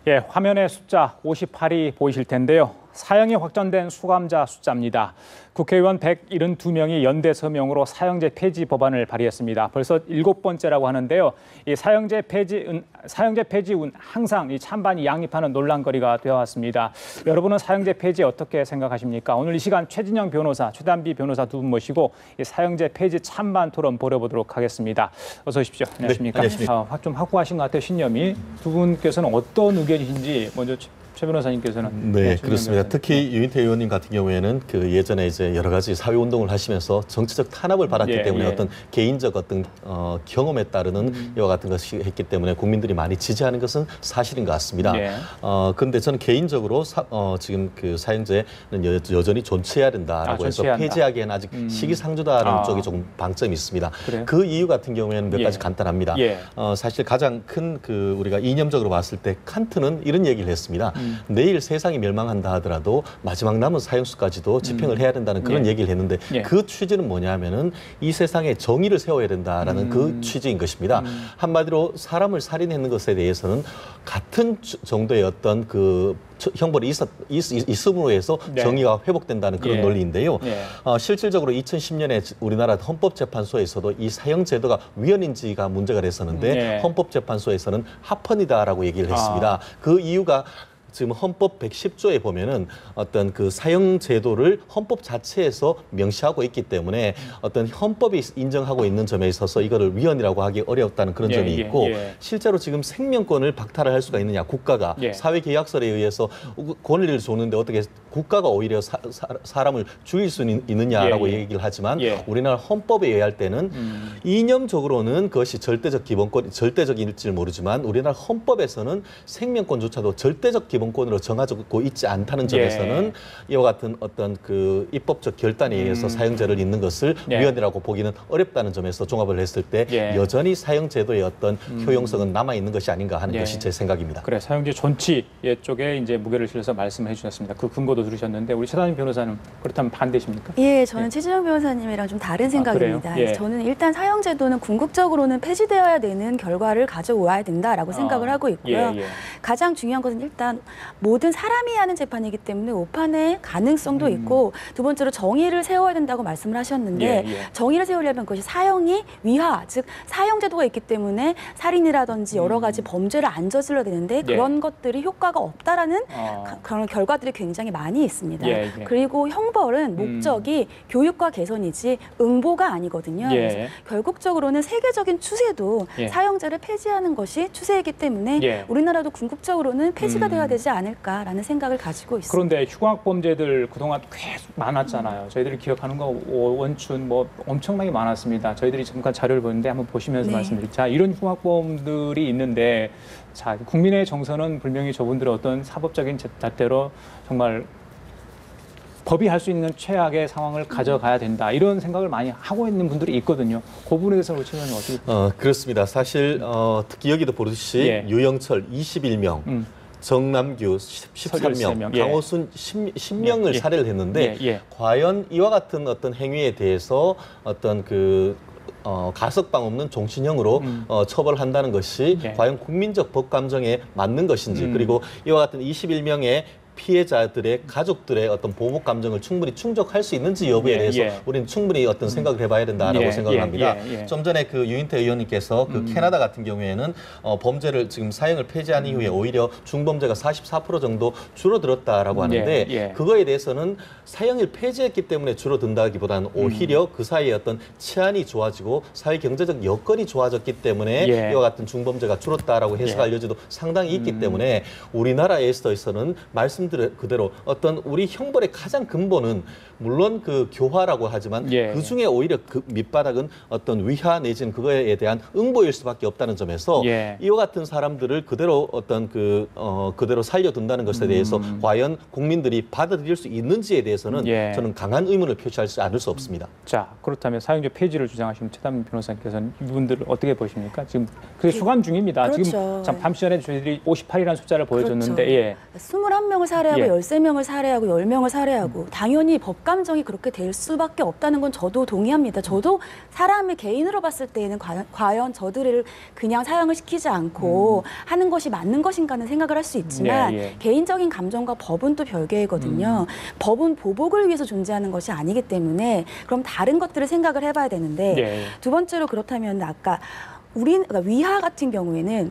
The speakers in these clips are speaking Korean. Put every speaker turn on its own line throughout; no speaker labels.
예, 화면에 숫자 58이 보이실 텐데요. 사형이 확정된 수감자 숫자입니다. 국회의원 172명이 연대 서명으로 사형제 폐지 법안을 발의했습니다. 벌써 7번째라고 하는데요. 이 사형제 폐지은 항상 이 찬반이 양립하는 논란거리가 되어왔습니다. 여러분은 사형제 폐지 어떻게 생각하십니까? 오늘 이 시간 최진영 변호사, 최단비 변호사 두 분 모시고 이 사형제 폐지 찬반 토론 벌여보도록 하겠습니다. 어서 오십시오. 안녕하십니까?
네, 안녕하십니까?
좀 확고하신 것 같아요, 신념이. 두 분께서는 어떤 의견이신지 먼저 최 변호사님께서는.
네, 그렇습니다. 특히 유인태 의원님 같은 경우에는 그 예전에 이제 여러 가지 사회 운동을 하시면서 정치적 탄압을 받았기 때문에 어떤 개인적 어떤 경험에 따르는 이와 같은 것이 했기 때문에 국민들이 많이 지지하는 것은 사실인 것 같습니다. 그런데 저는 개인적으로 지금 그 사형제는 여전히 존치해야 된다라고 해서 폐지하기에는 아직 시기상조다라는 쪽이 조금 방점이 있습니다.
그래요?
그 이유 같은 경우에는 몇 가지 간단합니다. 사실 가장 큰 그 우리가 이념적으로 봤을 때 칸트는 이런 얘기를 했습니다. 내일 세상이 멸망한다 하더라도 마지막 남은 사형수까지도 집행을 해야 된다는 그런 얘기를 했는데 그 취지는 뭐냐면은 이 세상에 정의를 세워야 된다라는 그 취지인 것입니다. 한마디로 사람을 살인했는 것에 대해서는 같은 정도의 어떤 그 형벌이 있음으로 해서 정의가 회복된다는 그런 논리인데요. 실질적으로 2010년에 우리나라 헌법재판소에서도 이 사형제도가 위헌인지가 문제가 됐었는데 헌법재판소에서는 합헌이다라고 얘기를 했습니다. 그 이유가 지금 헌법 110조에 보면은 어떤 그 사형 제도를 헌법 자체에서 명시하고 있기 때문에 어떤 헌법이 인정하고 있는 점에 있어서 이거를 위헌이라고 하기 어렵다는 그런 점이 있고 실제로 지금 생명권을 박탈을 할 수가 있느냐, 국가가 사회계약설에 의해서 권리를 줬는데 어떻게 국가가 오히려 사람을 죽일 수 있느냐라고 얘기를 하지만 우리나라 헌법에 의할 때는 이념적으로는 그것이 절대적 기본권, 절대적일지 모르지만 우리나라 헌법에서는 생명권조차도 절대적 기본권으로 정하고 있지 않다는 점에서는 이와 같은 어떤 그 입법적 결단에 의해서 사형제를 잇는 것을 위헌이라고 보기는 어렵다는 점에서 종합을 했을 때 여전히 사형제도의 어떤 효용성은 남아 있는 것이 아닌가 하는 것이 제 생각입니다.
그래, 사형제 존치 쪽에 이제 무게를 실어서 말씀해 주셨습니다. 그 근거도 들으셨는데 우리 최단비 변호사는 그렇다면 반대십니까?
예, 저는 최진영 변호사님이랑 좀 다른 생각입니다. 저는 일단 사형제도는 궁극적으로는 폐지되어야 되는 결과를 가져와야 된다라고 생각을 하고 있고요. 가장 중요한 것은 일단 모든 사람이 하는 재판이기 때문에 오판의 가능성도 있고 두 번째로 정의를 세워야 된다고 말씀을 하셨는데 정의를 세우려면 그것이 사형이 위하, 즉 사형제도가 있기 때문에 살인이라든지 여러 가지 범죄를 안 저질러야 되는데 그런 것들이 효과가 없다라는 그런 결과들이 굉장히 많이 있습니다. 그리고 형벌은 목적이 교육과 개선이지 응보가 아니거든요. 그래서 결국적으로는 세계적인 추세도 사형제를 폐지하는 것이 추세이기 때문에 우리나라도 궁극적으로는 폐지가 돼야 되지 않을까라는 생각을 가지고 있습니다.
그런데 흉악 범죄들 그동안 꽤 많았잖아요. 저희들이 기억하는 거 원춘 뭐 엄청나게 많았습니다. 저희들이 잠깐 자료를 보는데 한번 보시면서 말씀드릴게요. 자, 이런 흉악범들이 있는데 자, 국민의 정서는 분명히 저분들의 어떤 사법적인 잣대로 정말 법이 할 수 있는 최악의 상황을 가져가야 된다. 이런 생각을 많이 하고 있는 분들이 있거든요. 그 부분에 대해서 우리 최단님 어떻게?
그렇습니다. 사실 특히 여기도 보듯이 유영철 21명, 정남규 13명, 강호순 10명을 살해를 했는데 과연 이와 같은 어떤 행위에 대해서 어떤 그 가석방 없는 종신형으로 처벌한다는 것이 과연 국민적 법 감정에 맞는 것인지 그리고 이와 같은 21명의 피해자들의 가족들의 어떤 보복 감정을 충분히 충족할 수 있는지 여부에 대해서 우리는 충분히 어떤 생각을 해봐야 된다라고 생각을 합니다. 좀 전에 그 유인태 의원님께서 그 캐나다 같은 경우에는 범죄를 지금 사형을 폐지한 이후에 오히려 중범죄가 44% 정도 줄어들었다라고 하는데 그거에 대해서는 사형을 폐지했기 때문에 줄어든다기보다는 오히려 그 사이에 어떤 치안이 좋아지고 사회 경제적 여건이 좋아졌기 때문에 이와 같은 중범죄가 줄었다라고 해석할 여지도 상당히 있기 때문에 우리나라에서는 말씀 그대로 어떤 우리 형벌의 가장 근본은 물론 그 교화라고 하지만 그 중에 오히려 그 밑바닥은 어떤 위화 내지는 그거에 대한 응보일 수밖에 없다는 점에서 이와 같은 사람들을 그대로 어떤 그대로 살려둔다는 것에 대해서 과연 국민들이 받아들일 수 있는지에 대해서는 저는 강한 의문을 표시하지 않을 수 없습니다.
자, 그렇다면 사형제 폐지를 주장하시는 최단비 변호사님께서는 이분들을 어떻게 보십니까? 지금 그게 수감 중입니다. 지금 참 잠시 전에 저희들이 58이라는 숫자를 보여줬는데
21명을 살해하고
예.
13명을 살해하고 10명을 살해하고 당연히 법감정이 그렇게 될 수밖에 없다는 건 저도 동의합니다. 저도 사람의 개인으로 봤을 때에는 과연 저들을 그냥 사형을 시키지 않고 하는 것이 맞는 것인가는 생각을 할 수 있지만 개인적인 감정과 법은 또 별개이거든요. 법은 보복을 위해서 존재하는 것이 아니기 때문에 그럼 다른 것들을 생각을 해봐야 되는데 두 번째로 그렇다면 아까 그러니까 위하 같은 경우에는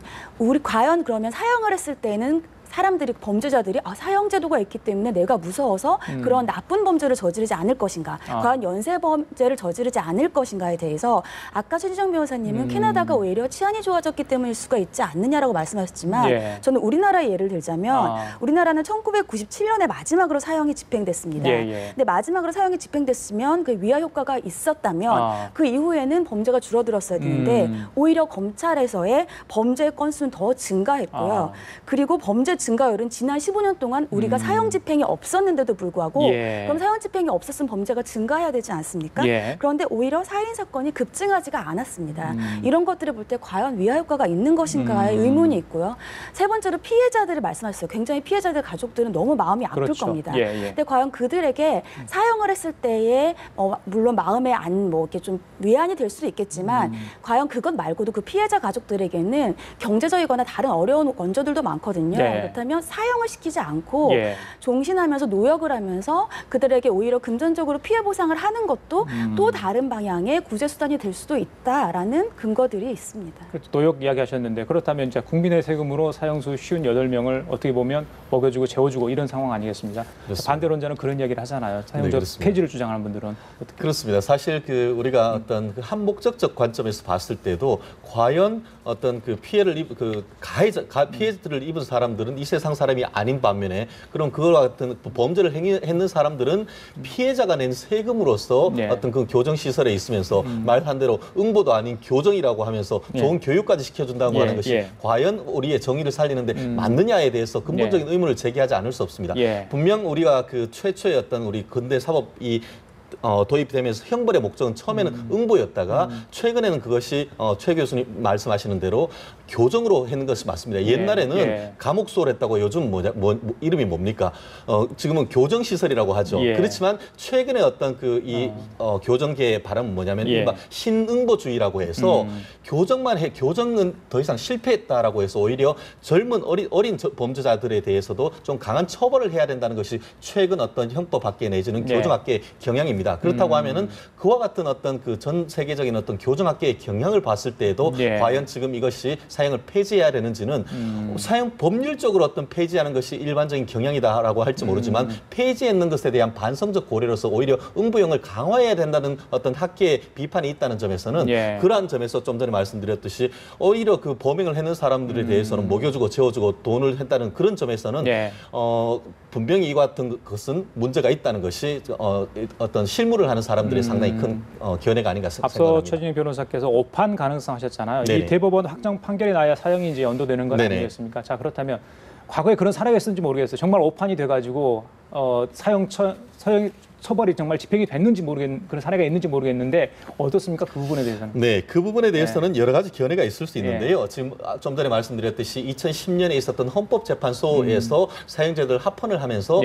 과연 그러면 사형을 했을 때는 사람들이 범죄자들이 사형제도가 있기 때문에 내가 무서워서 그런 나쁜 범죄를 저지르지 않을 것인가, 과연 연쇄 범죄를 저지르지 않을 것인가에 대해서 아까 최지정 변호사님은 캐나다가 오히려 치안이 좋아졌기 때문일 수가 있지 않느냐라고 말씀하셨지만 저는 우리나라의 예를 들자면 우리나라는 1997년에 마지막으로 사형이 집행됐습니다. 근데 마지막으로 사형이 집행됐으면 그 위하 효과가 있었다면 그 이후에는 범죄가 줄어들었어야 되는데 오히려 검찰에서의 범죄 건수는 더 증가했고요. 그리고 범죄 증가율은 지난 15년 동안 우리가 사형 집행이 없었는데도 불구하고 그럼 사형 집행이 없었으면 범죄가 증가해야 되지 않습니까? 그런데 오히려 살인 사건이 급증하지가 않았습니다. 이런 것들을 볼 때 과연 위하 효과가 있는 것인가에 의문이 있고요. 세 번째로 피해자들을 말씀하셨어요. 굉장히 피해자들 가족들은 너무 마음이 아플 겁니다. 근데 과연 그들에게 사형을 했을 때에 물론 마음에 이렇게 좀 위안이 될 수도 있겠지만 과연 그것 말고도 그 피해자 가족들에게는 경제적이거나 다른 어려운 원조들도 많거든요. 그렇다면 사형을 시키지 않고 종신하면서 노역을 하면서 그들에게 오히려 금전적으로 피해 보상을 하는 것도 또 다른 방향의 구제 수단이 될 수도 있다라는 근거들이 있습니다.
그렇죠. 노역 이야기하셨는데 그렇다면 이제 국민의 세금으로 사형수 58명을 어떻게 보면 먹여주고 재워주고 이런 상황 아니겠습니까? 반대론자는 그런 이야기를 하잖아요. 사형제 폐지를 주장하는 분들은.
그렇습니다. 사실 우리가 어떤 한목적적 관점에서 봤을 때도 과연 어떤 피해를 피해들을 입은 사람들은 이 세상 사람이 아닌 반면에 그럼 그와 같은 범죄를 했는 사람들은 피해자가 낸 세금으로서 어떤 그 교정 시설에 있으면서 말한 대로 응보도 아닌 교정이라고 하면서 좋은 교육까지 시켜준다고 하는 것이 과연 우리의 정의를 살리는데 맞느냐에 대해서 근본적인 의문을 제기하지 않을 수 없습니다. 분명 우리가 최초의 어떤 우리 근대 사법이 도입되면서 형벌의 목적은 처음에는 응보였다가 최근에는 그것이 최 교수님 말씀하시는 대로 교정으로 했는 것이 맞습니다. 옛날에는 감옥수를 했다고 요즘 이름이 뭡니까? 지금은 교정시설이라고 하죠. 그렇지만 최근에 어떤 교정계의 바람은 뭐냐면 이른바 신응보주의라고 해서 교정은 더 이상 실패했다라고 해서 오히려 젊은 어린 범죄자들에 대해서도 좀 강한 처벌을 해야 된다는 것이 최근 어떤 형법학계 내지는 교정학계의 경향입니다. 그렇다고 하면은 그와 같은 어떤 전 세계적인 어떤 교정학계의 경향을 봤을 때에도 과연 지금 이것이 사형을 폐지해야 되는지는 사형 법률적으로 어떤 폐지하는 것이 일반적인 경향이다라고 할지 모르지만 폐지했는 것에 대한 반성적 고려로서 오히려 응보형을 강화해야 된다는 어떤 학계의 비판이 있다는 점에서는 그러한 점에서 좀 전에 말씀드렸듯이 오히려 그 범행을 했는 사람들에 대해서는 먹여주고 재워주고 돈을 했다는 그런 점에서는 분명히 이와 같은 것은 문제가 있다는 것이 어떤 실무를 하는 사람들의 상당히 큰 견해가 아닌가 생각합니다.
앞서 최진영 변호사께서 오판 가능성 하셨잖아요. 이 대법원 확정 판결이 나야 사형이 이제 연도되는 건 아니겠습니까? 자, 그렇다면 과거에 그런 사례가 있었는지 모르겠어요. 정말 오판이 돼가지고 사형 처벌이 정말 집행이 됐는지 그런 사례가 있는지 모르겠는데 어떻습니까? 그 부분에 대해서는?
네, 그 부분에 대해서는 여러 가지 견해가 있을 수 있는데요. 지금 좀 전에 말씀드렸듯이 2010년에 있었던 헌법재판소에서 사형제도를 합헌을 하면서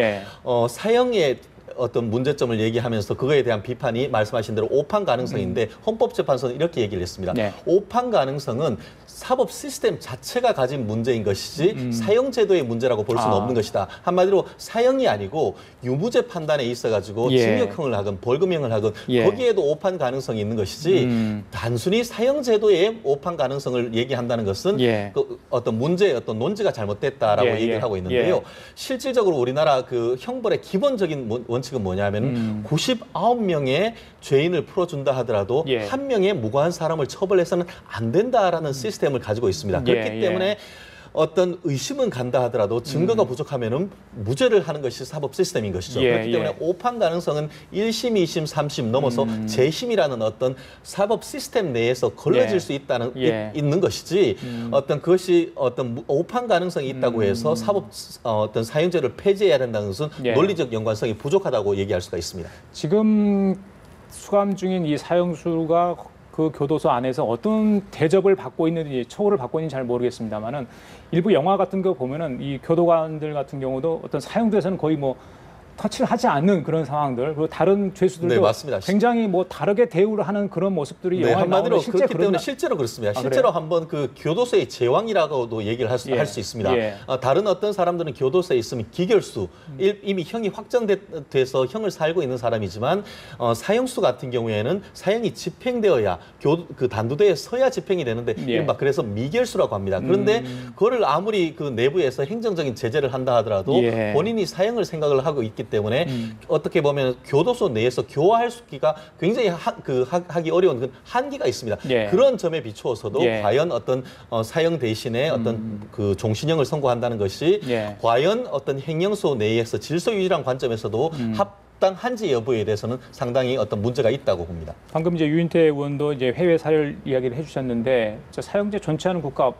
사형의 어떤 문제점을 얘기하면서 그거에 대한 비판이 말씀하신 대로 오판 가능성인데 헌법재판소는 이렇게 얘기를 했습니다. 오판 가능성은 사법 시스템 자체가 가진 문제인 것이지 사형제도의 문제라고 볼 수는 없는 것이다. 한마디로 사형이 아니고 유무죄 판단에 있어가지고 징역형을 하건 벌금형을 하건 거기에도 오판 가능성이 있는 것이지 단순히 사형제도의 오판 가능성을 얘기한다는 것은 어떤 어떤 논지가 잘못됐다라고 얘기를 하고 있는데요. 실질적으로 우리나라 형벌의 기본적인 원칙은 뭐냐면 99명의 죄인을 풀어준다 하더라도 한 명의 무고한 사람을 처벌해서는 안 된다라는 시스템을 가지고 있습니다. 그렇기 때문에 어떤 의심은 간다 하더라도 증거가 부족하면은 무죄를 하는 것이 사법 시스템인 것이죠. 그렇기 때문에 오판 가능성은 1심, 2심, 3심 넘어서 재심이라는 어떤 사법 시스템 내에서 걸러질 수 있는 것이지 어떤 그것이 어떤 오판 가능성이 있다고 해서 어떤 사형제를 폐지해야 된다는 것은 논리적 연관성이 부족하다고 얘기할 수가 있습니다.
지금 수감 중인 이 사형수가 그 교도소 안에서 어떤 대접을 받고 있는지, 처우를 받고 있는지 잘 모르겠습니다만은 일부 영화 같은 거 보면은 이 교도관들 같은 경우도 어떤 사형제에서는 거의 뭐 터치를 하지 않는 그런 상황들, 그리고 다른 죄수들도
네, 맞습니다.
굉장히 뭐 다르게 대우를 하는 그런 모습들이
네,
영화에
한마디로
나오는데 실제
그렇기 때문에 실제로 그렇습니다. 실제로 한번 그 교도소의 제왕이라고도 얘기를 할 수 있습니다. 다른 어떤 사람들은 교도소에 있으면 기결수, 이미 형이 확정돼서 형을 살고 있는 사람이지만 사형수 같은 경우에는 사형이 집행되어야 그 단두대에 서야 집행이 되는데 이른바 그래서 미결수라고 합니다. 그런데 그거를 아무리 그 내부에서 행정적인 제재를 한다 하더라도 본인이 사형을 생각을 하고 있기 때문에 어떻게 보면 교도소 내에서 교화할 수기가 굉장히 하기 어려운 그 한계가 있습니다. 그런 점에 비추어서도 과연 어떤 사형 대신에 어떤 그 종신형을 선고한다는 것이 과연 어떤 행정소 내에서 질서 유지란 관점에서도 합당한지 여부에 대해서는 상당히 어떤 문제가 있다고 봅니다.
방금 이제 유인태 의원도 이제 해외 사례를 이야기를 해주셨는데 사형제 존치하는 국가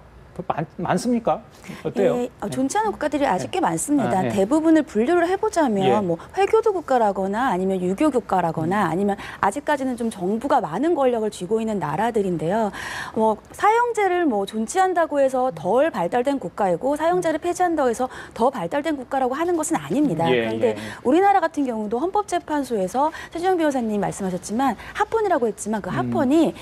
많습니까? 어때요?
예, 존치하는 국가들이 아직 꽤 많습니다. 대부분을 분류를 해보자면 뭐 회교도 국가라거나 아니면 유교 국가라거나 아니면 아직까지는 좀 정부가 많은 권력을 쥐고 있는 나라들인데요. 뭐 사형제를 뭐 존치한다고 해서 덜 발달된 국가이고 사형제를 폐지한다고 해서 더 발달된 국가라고 하는 것은 아닙니다. 그런데 우리나라 같은 경우도 헌법재판소에서 최주영 변호사님 말씀하셨지만 합헌이라고 했지만 그 합헌이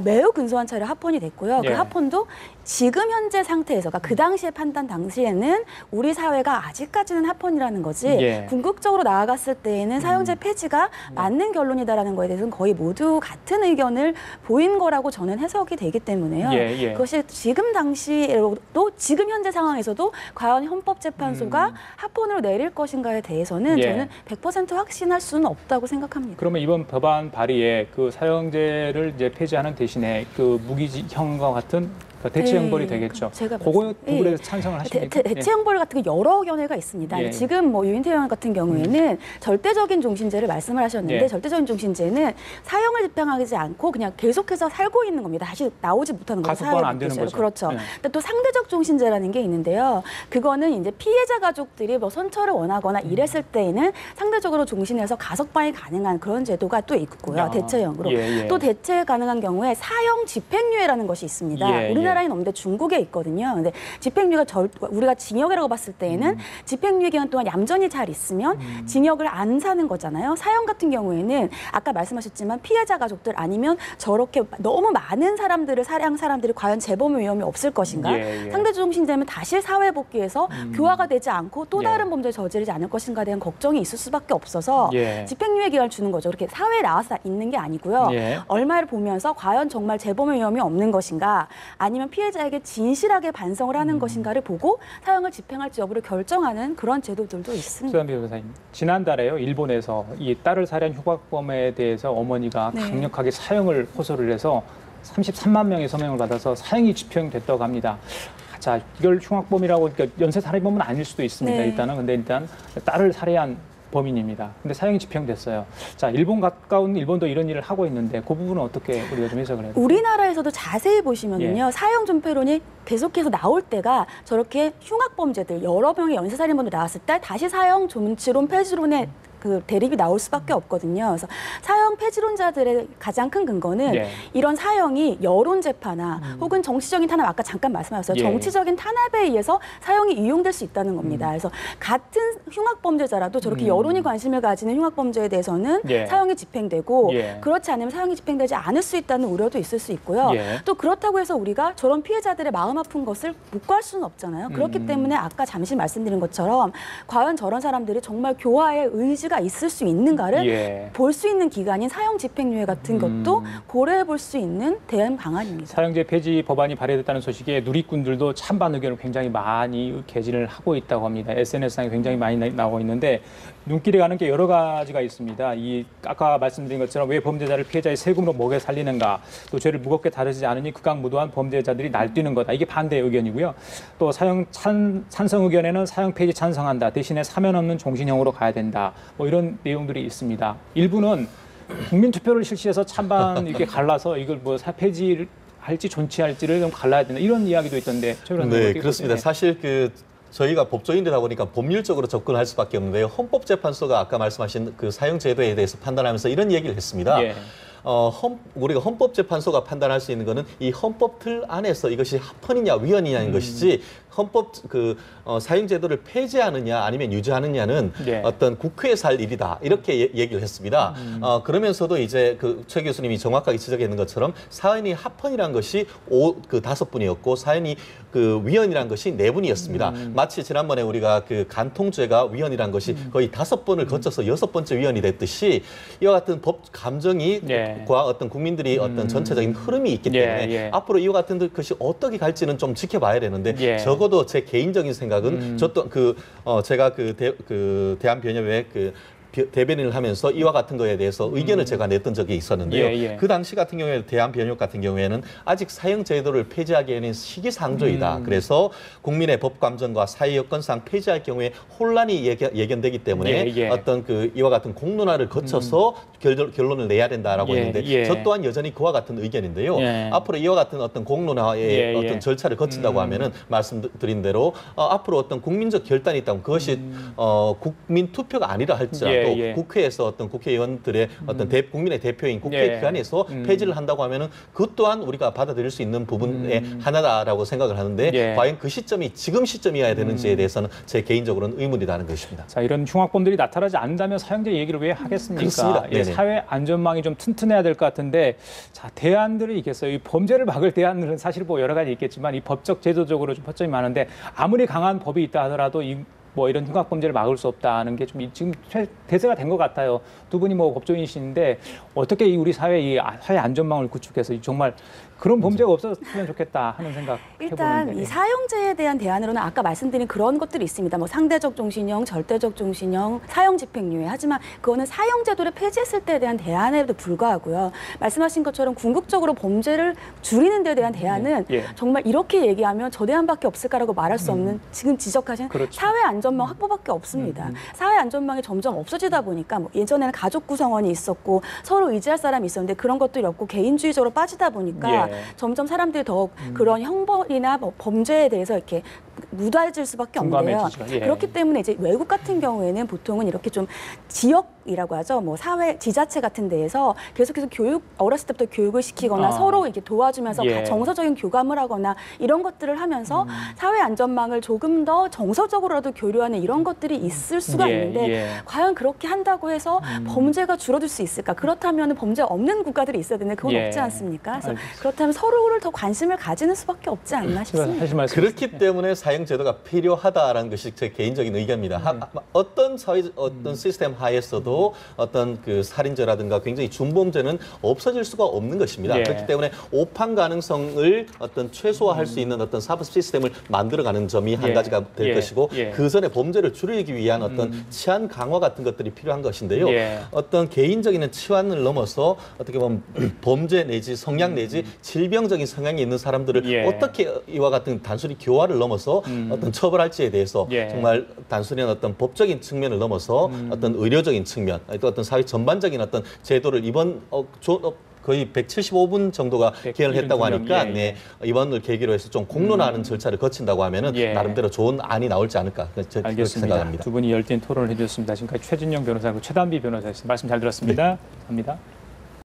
매우 근소한 차례 합헌이 됐고요. 그 합헌도 지금 현재 상태에서, 그러니까 그 당시에 판단 당시에는 우리 사회가 아직까지는 합헌이라는 거지 궁극적으로 나아갔을 때에는 사형제 폐지가 맞는 결론이다라는 거에 대해서는 거의 모두 같은 의견을 보인 거라고 저는 해석이 되기 때문에요. 그것이 지금 당시에도 지금 현재 상황에서도 과연 헌법재판소가 합헌으로 내릴 것인가에 대해서는 저는 100% 확신할 수는 없다고 생각합니다.
그러면 이번 법안 발의에 그 사형제를 이제 폐지하는 대신에 그 무기형과 같은 대체 형벌이 되겠죠. 그거 두 분에 찬성을 하십니까?
대체 형벌 같은 거 여러 견해가 있습니다. 지금 뭐 유인태 의원 같은 경우에는 절대적인 종신제를 말씀을 하셨는데 절대적인 종신제는 사형을 집행하지 않고 그냥 계속해서 살고 있는 겁니다. 다시 나오지 못하는 거죠.
가석방은 안 되는 거죠.
그렇죠. 근데 또 상대적 종신제라는 게 있는데요. 그거는 이제 피해자 가족들이 뭐 선처를 원하거나 이랬을 때에는 상대적으로 종신해서 가석방이 가능한 그런 제도가 또 있고요. 대체형으로. 또 대체 가능한 경우에 사형 집행유예라는 것이 있습니다. 우리나라에는 없는데 중국에 있거든요. 근데 집행유예가 우리가 징역이라고 봤을 때에는 집행유예 기간 동안 얌전히 잘 있으면 징역을 안 사는 거잖아요. 사형 같은 경우에는 아까 말씀하셨지만 피해자 가족들 아니면 저렇게 너무 많은 사람들을 살해한 사람들이 과연 재범의 위험이 없을 것인가? 상대적 종신제면 다시 사회 복귀해서 교화가 되지 않고 또 다른 범죄를 저지르지 않을 것인가에 대한 걱정이 있을 수밖에 없어서 집행유예 기간을 주는 거죠. 그렇게 사회에 나와서 있는 게 아니고요. 얼마를 보면서 과연 정말 재범의 위험이 없는 것인가? 아니면 피해자에게 진실하게 반성을 하는 것인가를 보고 사형을 집행할지 여부를 결정하는 그런 제도들도 있습니다.
수산 변호사님, 지난달에요 일본에서 이 딸을 살해한 흉악범에 대해서 어머니가 강력하게 사형을 호소를 해서 33만 명의 서명을 받아서 사형이 집행됐다고 합니다. 자, 이걸 흉악범이라고 그러니까 연쇄살인범은 아닐 수도 있습니다. 일단은 근데 일단 딸을 살해한 범인입니다. 근데 사형이 집행됐어요. 자, 일본 가까운 일본도 이런 일을 하고 있는데 그 부분은 어떻게 우리가 좀 해석을 해야 될까요?
우리나라에서도 자세히 보시면은요. 사형 존폐론이 계속해서 나올 때가 저렇게 흉악범죄들 여러 명의 연쇄살인범들 나왔을 때 다시 사형 존치론 폐지론에 그 대립이 나올 수밖에 없거든요. 그래서 사형 폐지론자들의 가장 큰 근거는 이런 사형이 여론 재파나 혹은 정치적인 탄압, 아까 잠깐 말씀하셨어요. 정치적인 탄압에 의해서 사형이 이용될 수 있다는 겁니다. 그래서 같은 흉악범죄자라도 저렇게 여론이 관심을 가지는 흉악범죄에 대해서는 사형이 집행되고 그렇지 않으면 사형이 집행되지 않을 수 있다는 우려도 있을 수 있고요. 또 그렇다고 해서 우리가 저런 피해자들의 마음 아픈 것을 묵과할 수는 없잖아요. 그렇기 때문에 아까 잠시 말씀드린 것처럼 과연 저런 사람들이 정말 교화의 의지가 있을 수 있는가를 볼 수 있는 기간인 사형 집행유예 같은 것도 고려해 볼 수 있는 대안 방안입니다.
사형제 폐지 법안이 발의됐다는 소식에 누리꾼들도 찬반 의견을 굉장히 많이 개진을 하고 있다고 합니다. SNS상에 굉장히 많이 나오고 있는데 눈길에 가는 게 여러 가지가 있습니다. 이 아까 말씀드린 것처럼 왜 범죄자를 피해자의 세금으로 먹여 살리는가, 또 죄를 무겁게 다루지 않으니 극악무도한 범죄자들이 날뛰는 거다. 이게 반대 의견이고요. 또 사형 찬성 의견에는 사형 폐지 찬성한다. 대신에 사면 없는 종신형으로 가야 된다. 뭐 이런 내용들이 있습니다. 일부는 국민 투표를 실시해서 찬반 이렇게 갈라서 이걸 뭐 폐지를 할지 존치할지를 좀 갈라야 된다. 이런 이야기도 있던데.
네, 그렇습니다. 사실 저희가 법조인이다 보니까 법률적으로 접근할 수밖에 없는데요. 헌법재판소가 아까 말씀하신 그 사형 제도에 대해서 판단하면서 이런 얘기를 했습니다. 우리가 헌법재판소가 판단할 수 있는 거는 이 헌법 틀 안에서 이것이 합헌이냐 위헌이냐는 것이지 헌법 사형제도를 폐지하느냐 아니면 유지하느냐는
예.
어떤 국회에서 할 일이다 이렇게 얘기를 했습니다. 그러면서도 이제 최 교수님이 정확하게 지적했는 것처럼 사형이 합헌이라는 것이 5분이었고 사형이 위헌이라는 것이 4분이었습니다. 마치 지난번에 우리가 간통죄가 위헌이라는 것이 거의 5번을 거쳐서 6번째 위헌이 됐듯이 이와 같은 법 감정이
예.
과 어떤 국민들이 어떤 전체적인 흐름이 있기 때문에
예.
앞으로 이와 같은 것이 어떻게 갈지는 좀 지켜봐야 되는데
예.
적어도 제 개인적인 생각은 제가 대한변협의 대변인을 하면서 이와 같은 거에 대해서 의견을 제가 냈던 적이 있었는데요.
예. 그
당시 같은 경우에 대한변협 같은 경우에는 아직 사형 제도를 폐지하기에는 시기상조이다. 그래서 국민의 법 감정과 사회 여건상 폐지할 경우에 혼란이 예견되기 때문에 어떤 이와 같은 공론화를 거쳐서 결론을 내야 된다라고 했는데 저 또한 여전히 그와 같은 의견인데요. 앞으로 이와 같은 어떤 공론화의 어떤 절차를 거친다고 하면은 말씀드린 대로 앞으로 어떤 국민적 결단이 있다면 그것이 국민 투표가 아니라 할지라도 국회에서 어떤 국회의원들의 어떤 국민의 대표인 국회 기관에서 폐지를 한다고 하면은 그 또한 우리가 받아들일 수 있는 부분의 하나다라고 생각을 하는데 과연 그 시점이 지금 시점이어야 되는지에 대해서는 제 개인적으로는 의문이라는 것입니다.
자, 이런 흉악범들이 나타나지 않는다면 사형제 얘기를 왜 하겠습니까?
그렇습니다.
사회 안전망이 좀 튼튼해야 될 것 같은데 자, 대안들이 있겠어요. 이 범죄를 막을 대안들은 사실 여러 가지 있겠지만 이 법적 제도적으로 좀 허점이 많은데 아무리 강한 법이 있다 하더라도 이런 흉악범죄를 막을 수 없다는 게 좀 지금 대세가 된 것 같아요. 두 분이 법조인이신데 어떻게 우리 사회 사회 안전망을 구축해서 정말 그런 범죄가 없었으면 좋겠다 하는 생각
일단 이 사형제에 대한 대안으로는 아까 말씀드린 그런 것들이 있습니다. 상대적 종신형, 절대적 종신형, 사형 집행유예. 하지만 그거는 사형제도를 폐지했을 때에 대한 대안에도 불과하고요. 말씀하신 것처럼 궁극적으로 범죄를 줄이는 데 대한 대안은 정말 이렇게 얘기하면 저 대안밖에 없을까라고 말할 수 없는 지금 지적하신 사회 안전망 확보밖에 없습니다. 사회 안전망이 점점 없어지다 보니까 예전에는 가족 구성원이 있었고 서로 의지할 사람이 있었는데 그런 것들이 없고 개인주의적으로 빠지다 보니까 점점 사람들이 더 그런 형벌이나 범죄에 대해서 이렇게 무뎌질 수밖에 없는데요. 그렇기 때문에 이제 외국 같은 경우에는 보통은 이렇게 좀 지역이라고 하죠. 사회 지자체 같은 데에서 계속해서 어렸을 때부터 교육을 시키거나 서로 이렇게 도와주면서 정서적인 교감을 하거나 이런 것들을 하면서 사회 안전망을 조금 더 정서적으로라도 교류하는 이런 것들이 있을 수가 있는데 과연 그렇게 한다고 해서 범죄가 줄어들 수 있을까? 그렇다면 범죄 없는 국가들이 있어야 되는데 그건 없지 않습니까? 그래서 그렇다면 서로를 더 관심을 가지는 수밖에 없지 않나 싶습니다.
그렇기 때문에 사형제도가 필요하다라는 것이 제 개인적인 의견입니다. 어떤 시스템 하에서도 어떤 살인죄라든가 굉장히 중범죄는 없어질 수가 없는 것입니다. 그렇기 때문에 오판 가능성을 어떤 최소화할 수 있는 어떤 사법 시스템을 만들어가는 점이 한 가지가 될 것이고 그 전에 범죄를 줄이기 위한 어떤 치안 강화 같은 것들이 필요한 것인데요. 어떤 개인적인 치안을 넘어서 어떻게 보면 범죄 내지 성향 내지 질병적인 성향이 있는 사람들을 어떻게 이와 같은 단순히 교화를 넘어서 어떤 처벌할지에 대해서 정말 단순히 어떤 법적인 측면을 넘어서 어떤 의료적인 측면, 또 어떤 사회 전반적인 어떤 제도를 이번 거의 175분 정도가 개헌을 했다고 하니까 이번을 계기로 해서 좀 공론화하는 절차를 거친다고 하면은 나름대로 좋은 안이 나올지 않을까 그렇게 생각합니다.
두 분이 열띤 토론을 해주셨습니다. 지금까지 최진영 변호사하고 최단비 변호사였습니다. 말씀 잘 들었습니다. 감사합니다.